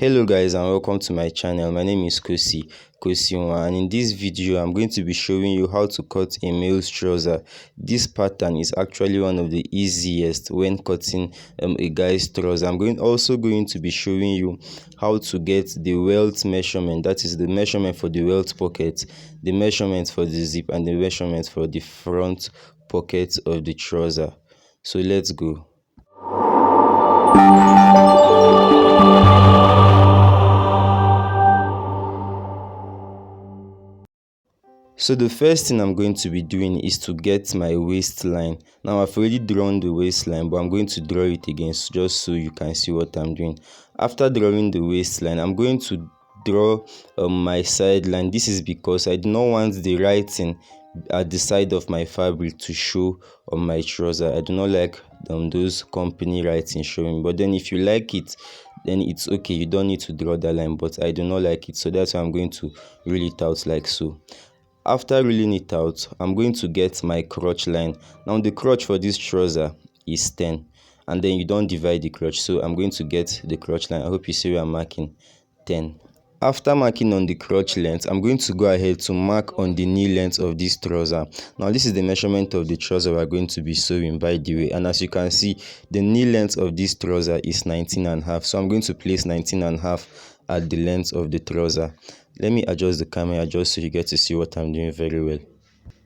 Hello guys and welcome to my channel. My name is Kosi and in this video I'm going to be showing you how to cut a male's trouser. This pattern is actually one of the easiest when cutting a guy's trouser. I'm also going to be showing you how to get the welt measurement, that is the measurement for the welt pocket, the measurement for the zip, and the measurement for the front pocket of the trouser. So let's go. So the first thing I'm going to be doing is to get my waistline. Now I've already drawn the waistline, but I'm going to draw it again just so you can see what I'm doing. After drawing the waistline, I'm going to draw my sideline. This is because I do not want the writing at the side of my fabric to show on my trouser. I do not like those company writing showing, but then if you like it, then it's okay, you don't need to draw that line, but I do not like it, so that's why I'm going to rule it out like so. After ruling it out, I'm going to get my crotch line. Now the crotch for this trouser is 10, and then you don't divide the crotch, so I'm going to get the crotch line. I hope you see where I'm marking 10. After marking on the crotch length, I'm going to go ahead to mark on the knee length of this trouser. Now this is the measurement of the trouser we're going to be sewing, by the way, and as you can see, the knee length of this trouser is 19.5, so I'm going to place 19.5 at the length of the trouser. Let me adjust the camera just so you get to see what I'm doing very well.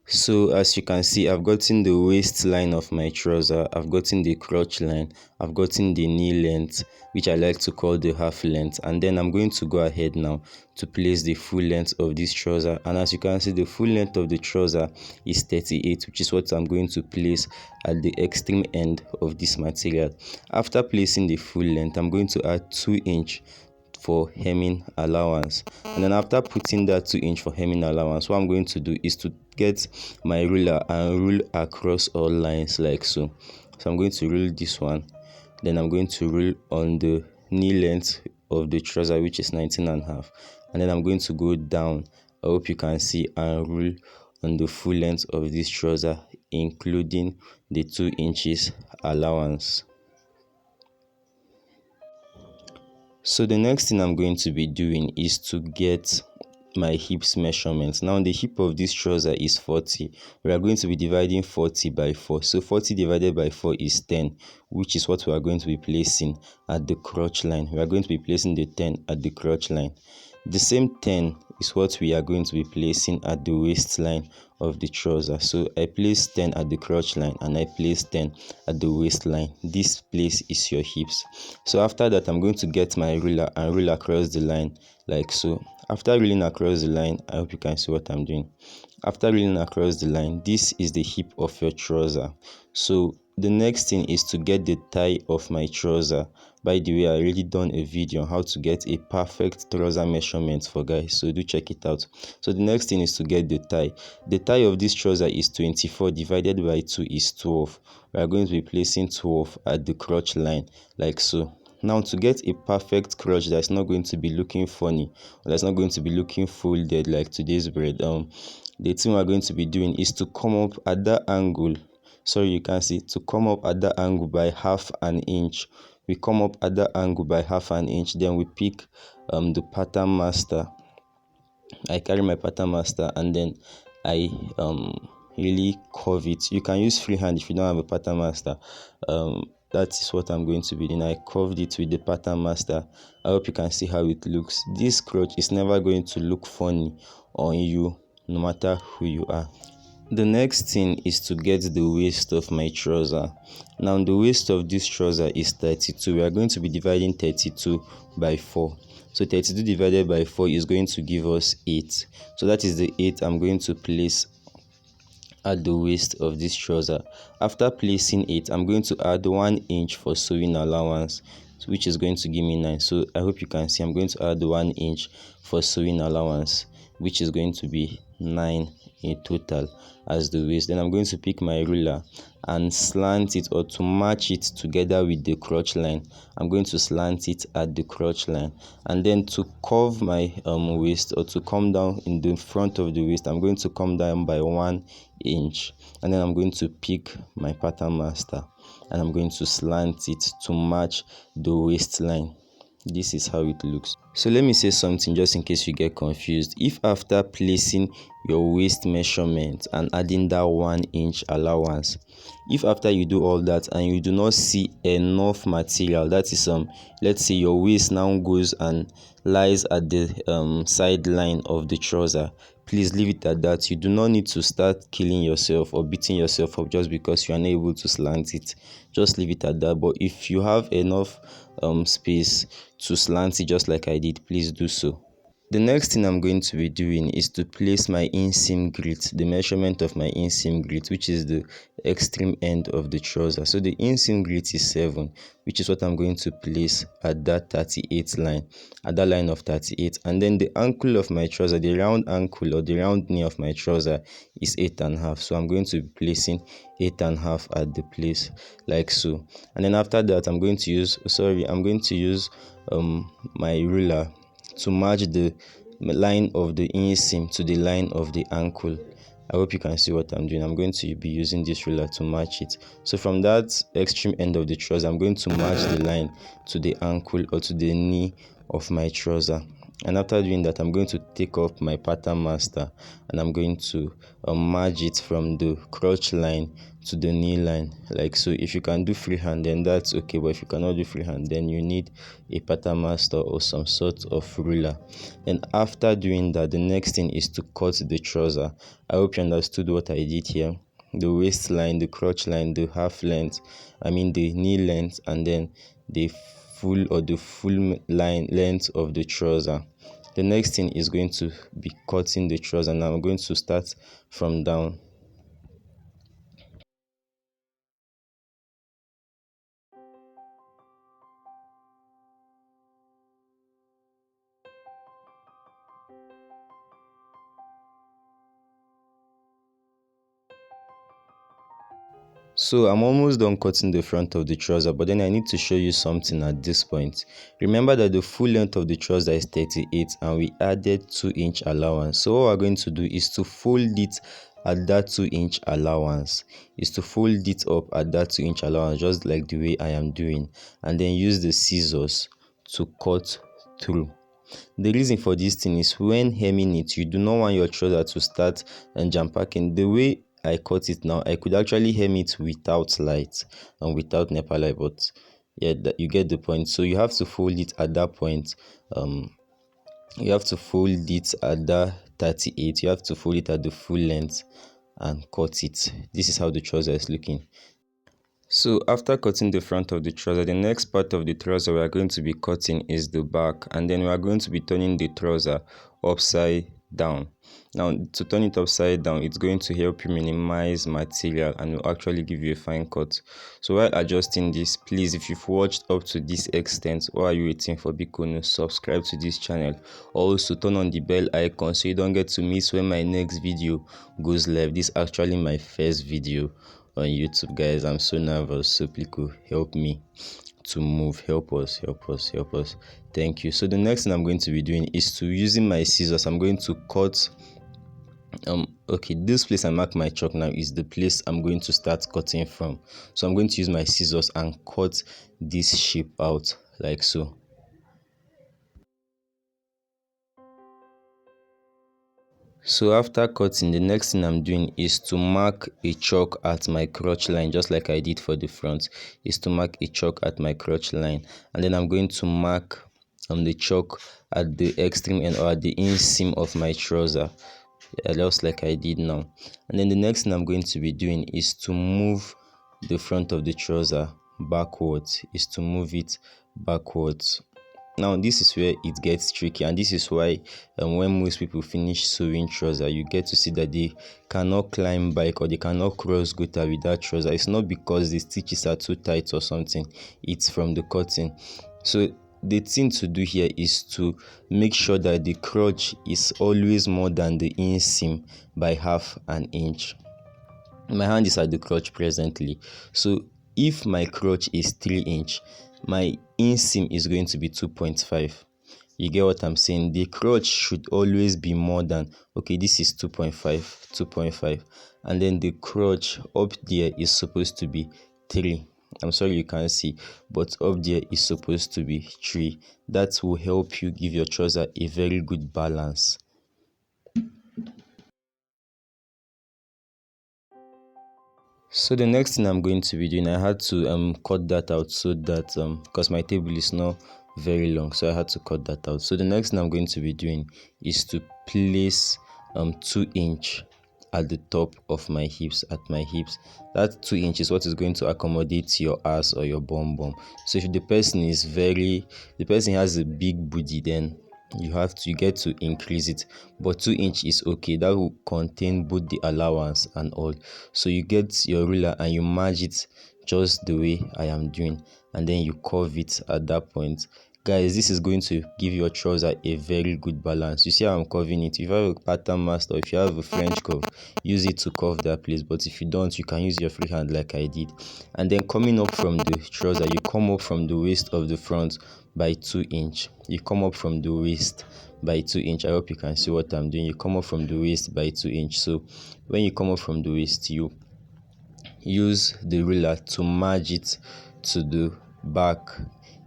So as you can see, I've gotten the waistline of my trouser, I've gotten the crotch line, I've gotten the knee length, which I like to call the half length, and then I'm going to go ahead now to place the full length of this trouser. And as you can see, the full length of the trouser is 38, which is what I'm going to place at the extreme end of this material. After placing the full length, I'm going to add 2 inch for hemming allowance, and then after putting that 2 inch for hemming allowance, what I'm going to do is to get my ruler and rule across all lines like so. So I'm going to rule this one, then I'm going to rule on the knee length of the trouser, which is 19.5, and then I'm going to go down, I hope you can see, and rule on the full length of this trouser, including the 2 inches allowance. So the next thing I'm going to be doing is to get my hips measurements. Now the hip of this trouser is 40. We are going to be dividing 40 by 4. So 40 divided by 4 is 10, which is what we are going to be placing at the crotch line. We are going to be placing the 10 at the crotch line. The same 10 is what we are going to be placing at the waistline of the trouser. So I place 10 at the crotch line and I place 10 at the waistline. This place is your hips. So after that, I'm going to get my ruler and rule across the line like so. After ruling across the line, I hope you can see what I'm doing. After ruling across the line, this is the hip of your trouser. So the next thing is to get the thigh of my trouser. By the way, I already done a video on how to get a perfect trouser measurement for guys, so do check it out. So the next thing is to get the thigh. The thigh of this trouser is 24, divided by 2 is 12. We are going to be placing 12 at the crotch line like so. Now to get a perfect crotch that's not going to be looking funny, or that's not going to be looking folded like today's bread, the thing we're going to be doing is to come up at that angle. Sorry, you can see, to come up at that angle by half an inch. We come up at that angle by half an inch, then we pick the pattern master. I carry my pattern master and then I really curve it. You can use freehand if you don't have a pattern master. That is what I'm going to be doing. I curved it with the pattern master. I hope you can see how it looks. This crotch is never going to look funny on you, no matter who you are. The next thing is to get the waist of my trouser. Now the waist of this trouser is 32. We are going to be dividing 32 by 4. So 32 divided by 4 is going to give us 8. So that is the 8 I'm going to place at the waist of this trouser. After placing 8, I'm going to add 1 inch for sewing allowance, which is going to give me 9. So I hope you can see I'm going to add 1 inch for sewing allowance, which is going to be 9 in total as the waist. Then I'm going to pick my ruler and slant it, or to match it together with the crotch line, I'm going to slant it at the crotch line. And then to curve my waist, or to come down in the front of the waist, I'm going to come down by 1 inch, and then I'm going to pick my pattern master and I'm going to slant it to match the waistline. This is how it looks. So let me say something just in case you get confused. If after placing your waist measurement and adding that 1 inch allowance, if after you do all that and you do not see enough material, that is let's say your waist now goes and lies at the sideline of the trouser, please leave it at that. You do not need to start killing yourself or beating yourself up just because you are not able to slant it. Just leave it at that. But if you have enough space to slant it just like I did, please do so. The next thing I'm going to be doing is to place my inseam grit, the measurement of my inseam grit, which is the extreme end of the trouser. So the inseam grit is 7, which is what I'm going to place at that 38 line, at that line of 38. And then the ankle of my trouser, the round ankle or the round knee of my trouser is 8.5. So I'm going to be placing 8.5 at the place like so. And then after that, I'm going to use my ruler to match the line of the inseam to the line of the ankle. I hope you can see what I'm doing. I'm going to be using this ruler to match it. So from that extreme end of the trouser, I'm going to match the line to the ankle or to the knee of my trouser. And after doing that, I'm going to take up my pattern master and I'm going to merge it from the crotch line to the knee line like so. If you can do freehand, then that's okay, but if you cannot do freehand, then you need a pattern master or some sort of ruler. And after doing that, the next thing is to cut the trouser. I hope you understood what I did here. The waistline, the crotch line, the half length, the knee length, and then the full line length of the trouser. The next thing is going to be cutting the trouser. Now I'm going to start from down. So I'm almost done cutting the front of the trouser, but then I need to show you something at this point. Remember that the full length of the trouser is 38 and we added 2-inch allowance. So what we're going to do is to fold it at that 2-inch allowance, fold it up at that 2-inch allowance just like the way I am doing, and then use the scissors to cut through. The reason for this thing is when hemming it, you do not want your trouser to start and jam packing. The way I cut it now, I could actually hem it without light and without NEPA light, but yeah, you get the point. So you have to fold it at that point. You have to fold it at that 38. You have to fold it at the full length and cut it. This is how the trouser is looking. So after cutting the front of the trouser, the next part of the trouser we are going to be cutting is the back, and then we are going to be turning the trouser upside down. Now to turn it upside down, it's going to help you minimize material and will actually give you a fine cut. So while adjusting this, please, if you've watched up to this extent, what are you waiting for? Because subscribe to this channel. Also turn on the bell icon so you don't get to miss when my next video goes live. This is actually my first video on YouTube, guys. I'm so nervous, so please help me to move. Help us. Thank you. So the next thing I'm going to be doing is to using my scissors, I'm going to cut okay, this place I mark my chalk now is the place I'm going to start cutting from. So I'm going to use my scissors and cut this shape out like so. So after cutting, the next thing I'm doing is to mark a chalk at my crotch line, just like I did for the front, is to mark a chalk at my crotch line. And then I'm going to mark the chalk at the extreme end or at the inseam of my trouser, just like I did now. And then the next thing I'm going to be doing is to move the front of the trouser backwards, Now this is where it gets tricky, and this is why when most people finish sewing trouser, you get to see that they cannot climb bike or they cannot cross gutter with that trouser. It's not because the stitches are too tight or something, it's from the cutting. So the thing to do here is to make sure that the crotch is always more than the inseam by half an inch. My hand is at the crotch presently, so if my crotch is 3 inch, my inseam is going to be 2.5. You get what I'm saying? The crotch should always be more than, okay, this is 2.5, and then the crotch up there is supposed to be 3. I'm sorry you can't see, but up there is supposed to be 3. That will help you give your trouser a very good balance. So the next thing I'm going to be doing, I had to cut that out so that because my table is not very long, so I had to cut that out. So the next thing I'm going to be doing is to place 2" at the top of my hips, at my hips. That 2" is what is going to accommodate your ass or your bum bum. So if the person has a big booty, then you get to increase it, but 2" is okay. That will contain both the allowance and all. So you get your ruler and you merge it just the way I am doing, and then you curve it at that point. Guys, this is going to give your trouser a very good balance. You see how I'm curving it? If you have a pattern master, or if you have a French curve, use it to curve that place. But if you don't, you can use your free hand like I did. And then coming up from the trouser, you come up from the waist of the front by 2". You come up from the waist by 2". I hope you can see what I'm doing. You come up from the waist by 2". So when you come up from the waist, you use the ruler to merge it to the back.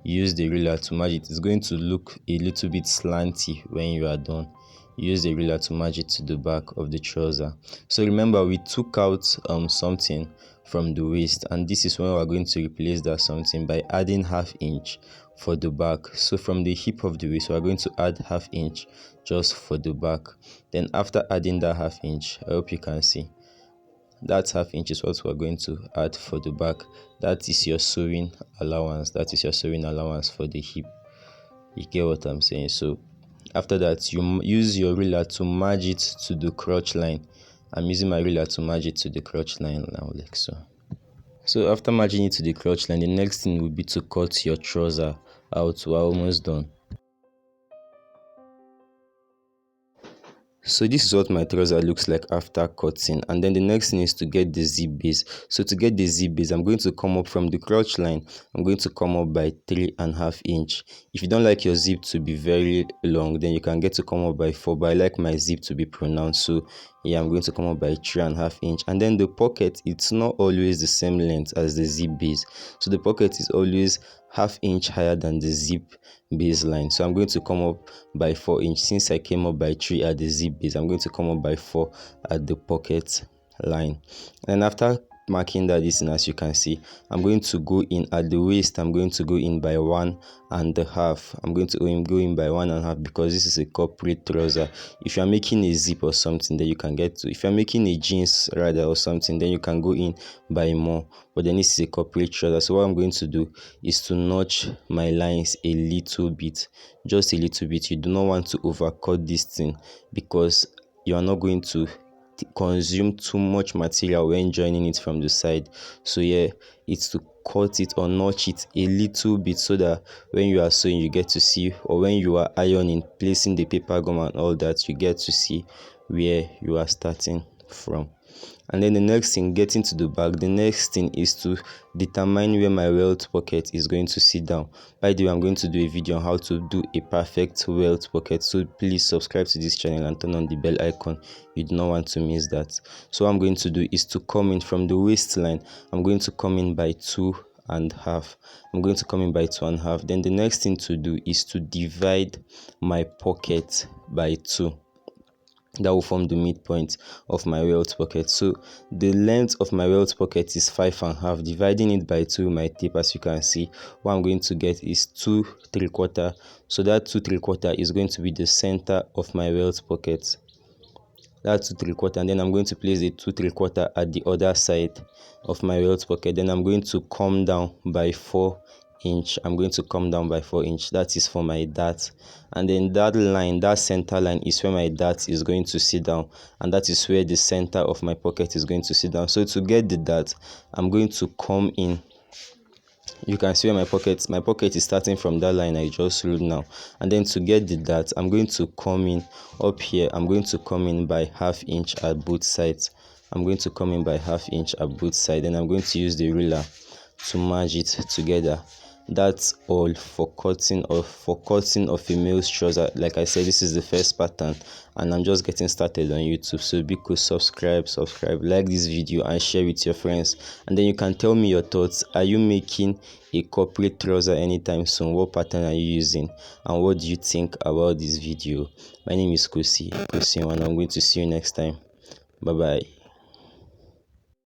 Use the ruler to merge it. It's going to look a little bit slanty when you are done. Use the ruler to merge it to the back of the trouser. So remember, we took out something from the waist, and this is when we're going to replace that something by adding 1/2 inch for the back. So from the hip of the waist, we're going to add 1/2 inch just for the back. Then after adding that 1/2 inch, I hope you can see, that 1/2 inch is what we're going to add for the back. That is your sewing allowance. That is your sewing allowance for the hip. You get what I'm saying? So after that, you use your ruler to merge it to the crotch line. I'm using my ruler to merge it to the crotch line now, like so. So after merging it to the crotch line, the next thing will be to cut your trouser out. We're almost done. So this is what my trouser looks like after cutting, and then the next thing is to get the zip base. So to get the zip base, I'm going to come up from the crotch line. I'm going to come up by 3.5 inch. If you don't like your zip to be very long, then you can get to come up by 4, but I like my zip to be pronounced, so yeah, I'm going to come up by 3.5 inch. And then the pocket, it's not always the same length as the zip base, so the pocket is always 1/2 inch higher than the zip baseline. So I'm going to come up by 4 inch. Since I came up by 3 at the zip base, I'm going to come up by 4 at the pocket line. And after marking that distance, as you can see, I'm going to go in at the waist. I'm going to go in by 1.5. I'm going to go in by 1.5 because this is a corporate trouser. If you're making a zip or something, then you can get to, if you're making a jeans rather or something, then you can go in by more, but then this is a corporate trouser. So what I'm going to do is to notch my lines a little bit, just a little bit. You do not want to overcut this thing because you are not going to consume too much material when joining it from the side. So yeah, it's to cut it or notch it a little bit so that when you are sewing, you get to see, or when you are ironing, placing the paper gum and all that, you get to see where you are starting from. And then the next thing, getting to the back, the next thing is to determine where my welt pocket is going to sit down. By the way, I'm going to do a video on how to do a perfect welt pocket, so please subscribe to this channel and turn on the bell icon. You do not want to miss that. So what I'm going to do is to come in from the waistline. I'm going to come in by 2.5. I'm going to come in by 2.5. Then the next thing to do is to divide my pocket by 2. That will form the midpoint of my welt pocket. So the length of my welt pocket is 5.5. Dividing it by 2 with my tape, as you can see, what I'm going to get is 2 3/4. So that 2 3/4 is going to be the center of my welt pocket. That's 2 3/4, and then I'm going to place the 2 3/4 at the other side of my welt pocket. Then I'm going to come down by 4 inch. I'm going to come down by 4 inch. That is for my dart, and then that line, that center line, is where my dart is going to sit down, and that is where the center of my pocket is going to sit down. So to get the dart, I'm going to come in. You can see where my pocket is starting from that line I just ruled now. And then to get the dart, I'm going to come in up here. I'm going to come in by 1/2 inch at both sides. I'm going to come in by 1/2 inch at both sides. Then I'm going to use the ruler to merge it together. That's all for cutting of a male's trouser. Like I said, this is the first pattern and I'm just getting started on YouTube. So be cool, subscribe, like this video and share with your friends, and then you can tell me your thoughts. Are you making a corporate trouser anytime soon? What pattern are you using and what do you think about this video? My name is Kosi, and I'm going to see you next time. Bye bye.